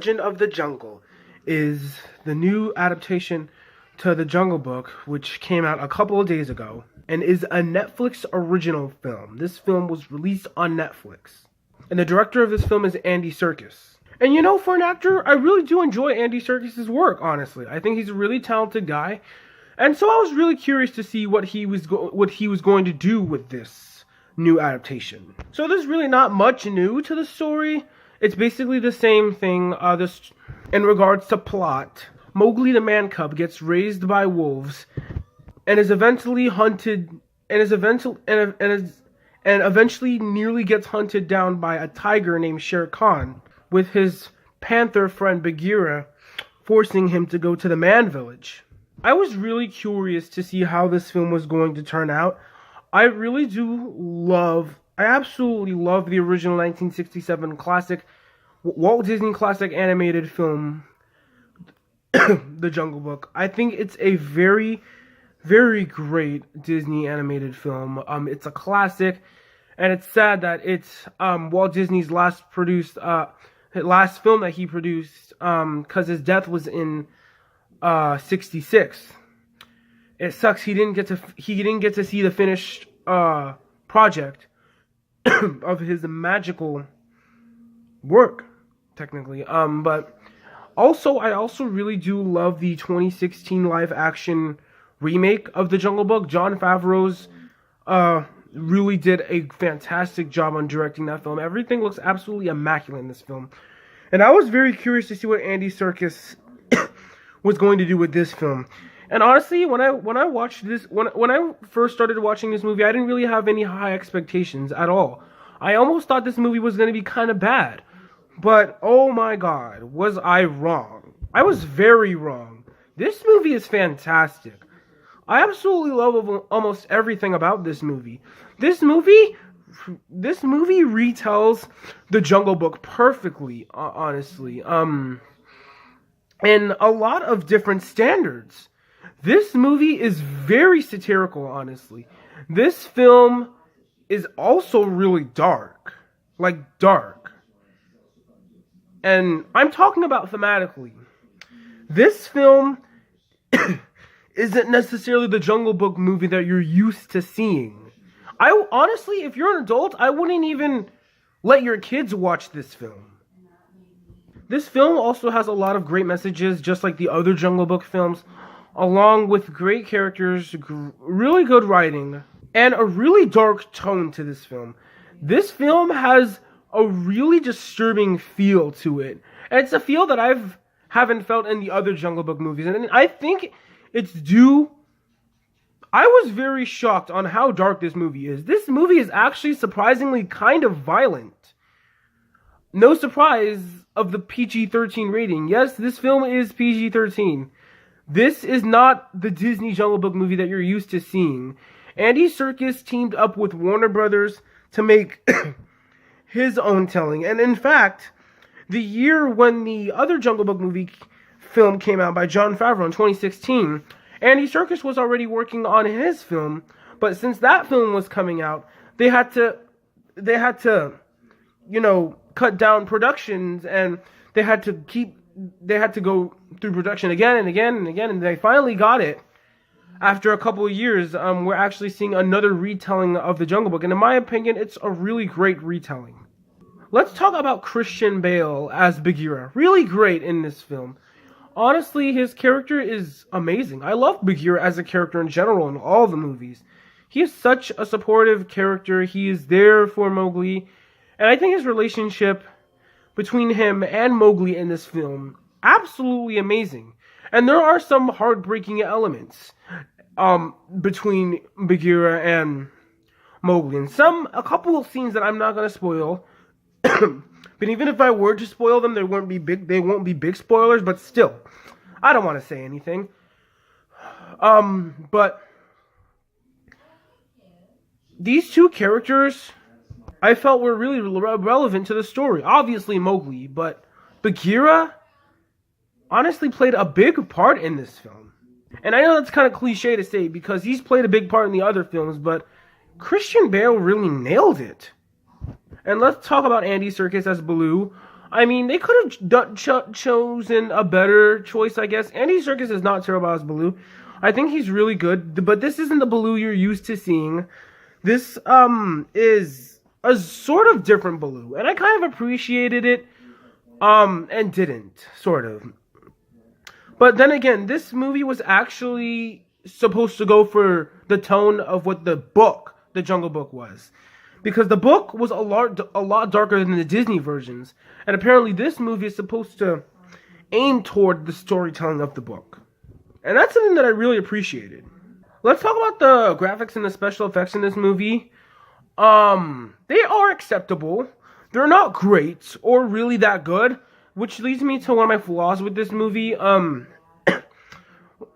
Legend of the Jungle is the new adaptation to The Jungle Book, which came out a couple of days ago, and is a Netflix original film. This film was released on Netflix. And the director of this film is Andy Serkis. And you know, for an actor, I really do enjoy Andy Serkis' work, honestly. I think he's a really talented guy. And so I was really curious to see what he was going to do with this new adaptation. So there's really not much new to the story. It's basically the same thing. In regards to plot, Mowgli the man cub gets raised by wolves and is eventually hunted and eventually nearly gets hunted down by a tiger named Shere Khan, with his panther friend Bagheera forcing him to go to the man village. I was really curious to see how this film was going to turn out. I absolutely love the original 1967 classic, Walt Disney classic animated film, The Jungle Book. I think it's a very, very great Disney animated film. It's a classic, and it's sad that it's Walt Disney's last film that he produced, because his death was in 66. It sucks he didn't get to see the finished project of his magical work, technically. But also, I also really do love the 2016 live action remake of The Jungle Book. Jon Favreau's really did a fantastic job on directing that film. Everything looks absolutely immaculate in this film. And I was very curious to see what Andy Serkis was going to do with this film. And honestly, when I watched this, when I first started watching this movie, I didn't really have any high expectations at all. I almost thought this movie was going to be kind of bad. But oh my god, was I wrong. I was very wrong. This movie is fantastic. I absolutely love almost everything about this movie. This movie retells The Jungle Book perfectly, honestly. In a lot of different standards. This movie is very satirical, honestly. This film is also really dark. Like, dark. And I'm talking about thematically. This film isn't necessarily the Jungle Book movie that you're used to seeing. Honestly, if you're an adult, I wouldn't even let your kids watch this film. This film also has a lot of great messages, just like the other Jungle Book films, along with great characters, really good writing, and a really dark tone to this film. This film has a really disturbing feel to it, and it's a feel that I haven't felt in the other Jungle Book movies, and I think it's due. I was very shocked on how dark this movie is. This movie is actually surprisingly kind of violent. No surprise of the PG-13 rating. Yes, this film is PG-13. This is not the Disney Jungle Book movie that you're used to seeing. Andy Serkis teamed up with Warner Brothers to make his own telling. And in fact, the year when the other Jungle Book film came out by Jon Favreau in 2016, Andy Serkis was already working on his film, but since that film was coming out, they had to, cut down productions, and they had to go through production again and again and again, and they finally got it. After a couple of years, we're actually seeing another retelling of The Jungle Book, and in my opinion, it's a really great retelling. Let's talk about Christian Bale as Bagheera. Really great in this film. Honestly, his character is amazing. I love Bagheera as a character in general in all the movies. He is such a supportive character. He is there for Mowgli. And I think his relationship between him and Mowgli in this film, absolutely amazing. And there are some heartbreaking elements between Bagheera and Mowgli. And a couple of scenes that I'm not going to spoil. But even if I were to spoil them, they won't be big spoilers, but still, I don't want to say anything. But these two characters, I felt, were really relevant to the story. Obviously Mowgli, but Bagheera honestly played a big part in this film. And I know that's kind of cliche to say because he's played a big part in the other films, but Christian Bale really nailed it. And let's talk about Andy Serkis as Baloo. I mean, they could have chosen a better choice, I guess. Andy Serkis is not terrible as Baloo. I think he's really good, but this isn't the Baloo you're used to seeing. This is a sort of different Baloo, and I kind of appreciated it, and didn't, sort of. But then again, this movie was actually supposed to go for the tone of what the book, The Jungle Book, was. Because the book was a lot darker than the Disney versions. And apparently this movie is supposed to aim toward the storytelling of the book. And that's something that I really appreciated. Let's talk about the graphics and the special effects in this movie. They are acceptable. They're not great or really that good. Which leads me to one of my flaws with this movie. One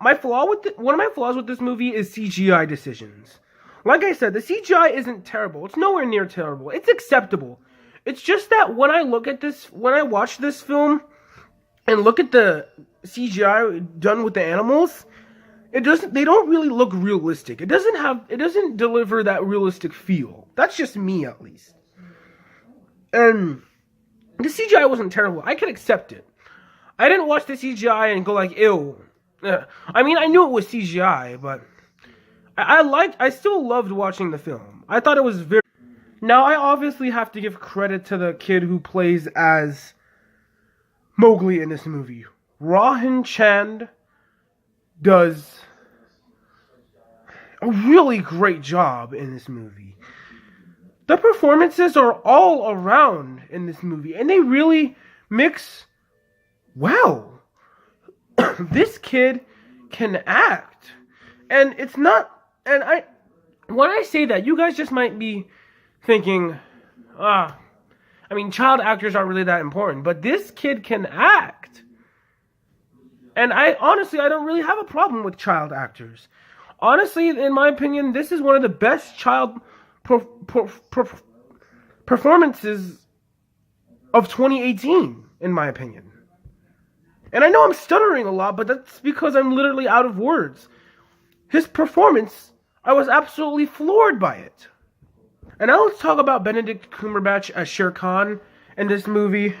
of my flaws with this movie is CGI decisions. Like I said, the CGI isn't terrible. It's nowhere near terrible. It's acceptable. It's just that when I watch this film and look at the CGI done with the animals, they don't really look realistic. It doesn't deliver that realistic feel. That's just me, at least. And the CGI wasn't terrible. I could accept it. I didn't watch the CGI and go like, ew. I mean, I knew it was CGI, but I still loved watching the film. I thought it was very... Now, I obviously have to give credit to the kid who plays as Mowgli in this movie. Rohan Chand does a really great job in this movie. The performances are all around in this movie, and they really mix well. This kid can act. And it's not... And when I say that, you guys just might be thinking, I mean, child actors aren't really that important, but this kid can act. And I don't really have a problem with child actors. Honestly, in my opinion, this is one of the best child performances of 2018, in my opinion. And I know I'm stuttering a lot, but that's because I'm literally out of words. His performance, I was absolutely floored by it. And now let's talk about Benedict Cumberbatch as Shere Khan in this movie.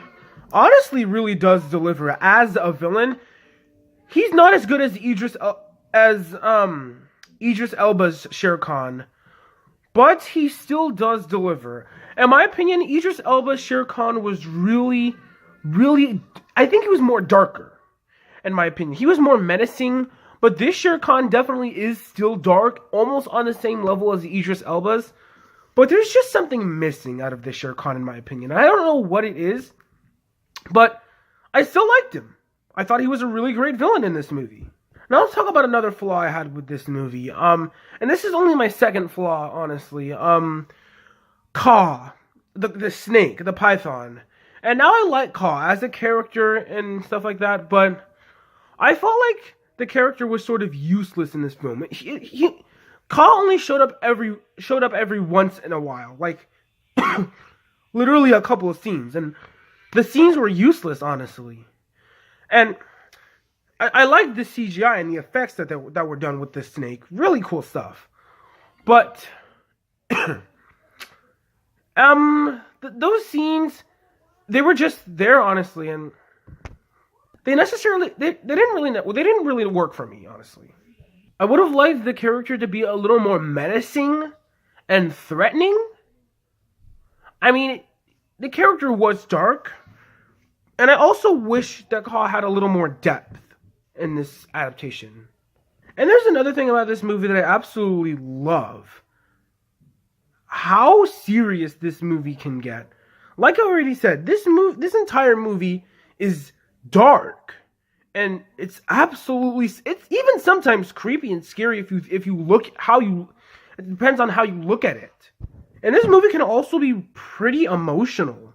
Honestly, really does deliver as a villain. He's not as good as Idris Elba's Shere Khan, but he still does deliver. In my opinion, Idris Elba's Shere Khan was really, I think he was more darker. In my opinion, he was more menacing. But this Shere Khan definitely is still dark, almost on the same level as Idris Elba's. But there's just something missing out of this Shere Khan, in my opinion. I don't know what it is, but I still liked him. I thought he was a really great villain in this movie. Now let's talk about another flaw I had with this movie. And this is only my second flaw, honestly. Kaa, the snake, the python. And now I like Kaa as a character and stuff like that, but I felt like the character was sort of useless in this film. Kaa only showed up every once in a while, like literally a couple of scenes, and the scenes were useless, honestly. And I liked the CGI and the effects that were done with this snake, really cool stuff. But those scenes, they were just there, honestly, and they didn't really work for me, honestly. I would have liked the character to be a little more menacing and threatening. I mean, the character was dark, and I also wish that Kaa had a little more depth in this adaptation. And there's another thing about this movie that I absolutely love. How serious this movie can get. Like I already said, this entire movie is dark, and it's even sometimes creepy and scary if you look how you. It depends on how you look at it. And this movie can also be pretty emotional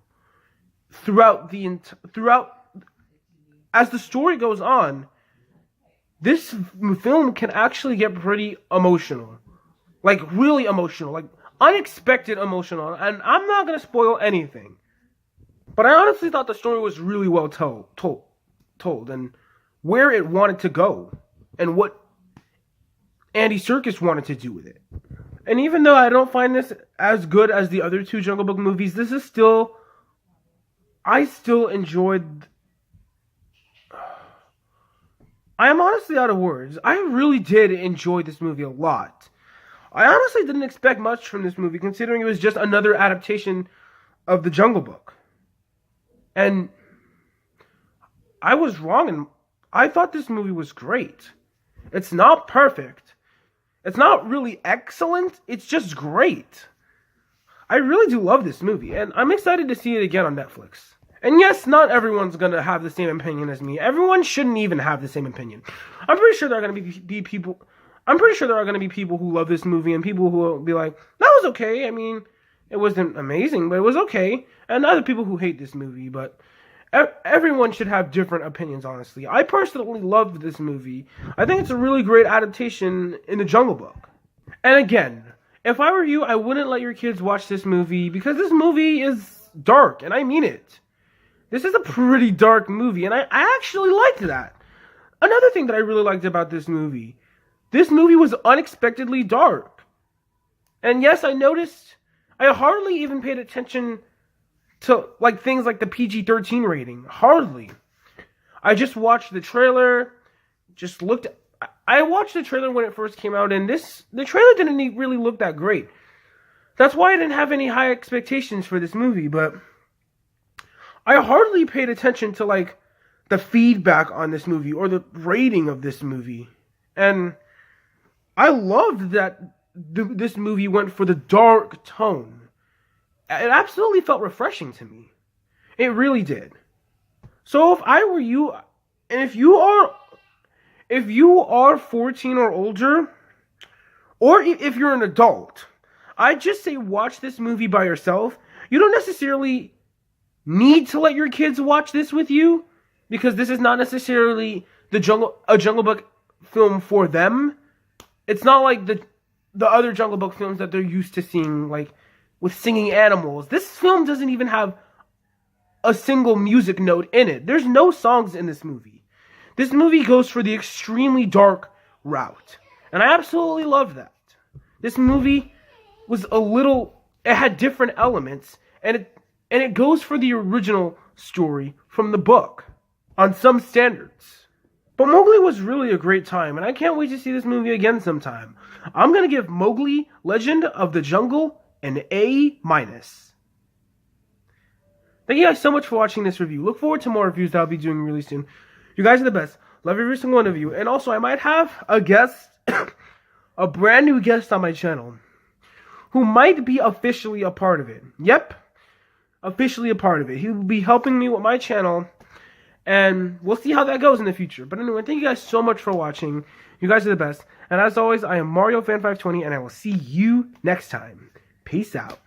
throughout as the story goes on. This film can actually get pretty emotional, like really emotional, like unexpected emotional. And I'm not gonna spoil anything. But I honestly thought the story was really well told, and where it wanted to go, and what Andy Serkis wanted to do with it. And even though I don't find this as good as the other two Jungle Book movies, this is still I still enjoyed. I am honestly out of words. I really did enjoy this movie a lot. I honestly didn't expect much from this movie, considering it was just another adaptation of The Jungle Book. And I was wrong, and I thought this movie was great. It's not perfect. It's not really excellent. It's just great. I really do love this movie, and I'm excited to see it again on Netflix. And yes, not everyone's gonna have the same opinion as me. Everyone shouldn't even have the same opinion. I'm pretty sure there are gonna be people. I'm pretty sure there are gonna be people who love this movie and people who will be like, "That was okay." I mean, it wasn't amazing, but it was okay. And other people who hate this movie, but everyone should have different opinions. Honestly, I personally loved this movie. I think it's a really great adaptation in The Jungle Book. And again, if I were you, I wouldn't let your kids watch this movie because this movie is dark, and I mean it. This is a pretty dark movie, and I actually liked that. Another thing that I really liked about this movie was unexpectedly dark. And yes, I noticed, I hardly even paid attention to things like the PG-13 rating. Hardly. I just watched the trailer, I watched the trailer when it first came out, and the trailer didn't really look that great. That's why I didn't have any high expectations for this movie, but I hardly paid attention to the feedback on this movie or the rating of this movie. And I loved that this movie went for the dark tone. It absolutely felt refreshing to me. It really did. So if I were you, and if you are 14 or older, or if you're an adult, I'd just say watch this movie by yourself. You don't necessarily need to let your kids watch this with you, because this is not necessarily a Jungle Book film for them. It's not like the other Jungle Book films that they're used to seeing, with singing animals. This film doesn't even have a single music note in it. There's no songs in this movie. This movie goes for the extremely dark route, and I absolutely love that. This movie was it had different elements, and it goes for the original story from the book on some standards. But Mowgli was really a great time, and I can't wait to see this movie again sometime. I'm going to give Mowgli, Legend of the Jungle, an A-. Thank you guys so much for watching this review. Look forward to more reviews that I'll be doing really soon. You guys are the best. Love every single one of you. And also, I might have a guest, a brand new guest on my channel, who might be officially a part of it. Yep. Officially a part of it. He will be helping me with my channel, and we'll see how that goes in the future. But anyway, thank you guys so much for watching. You guys are the best. And as always, I am MarioFan520, and I will see you next time. Peace out.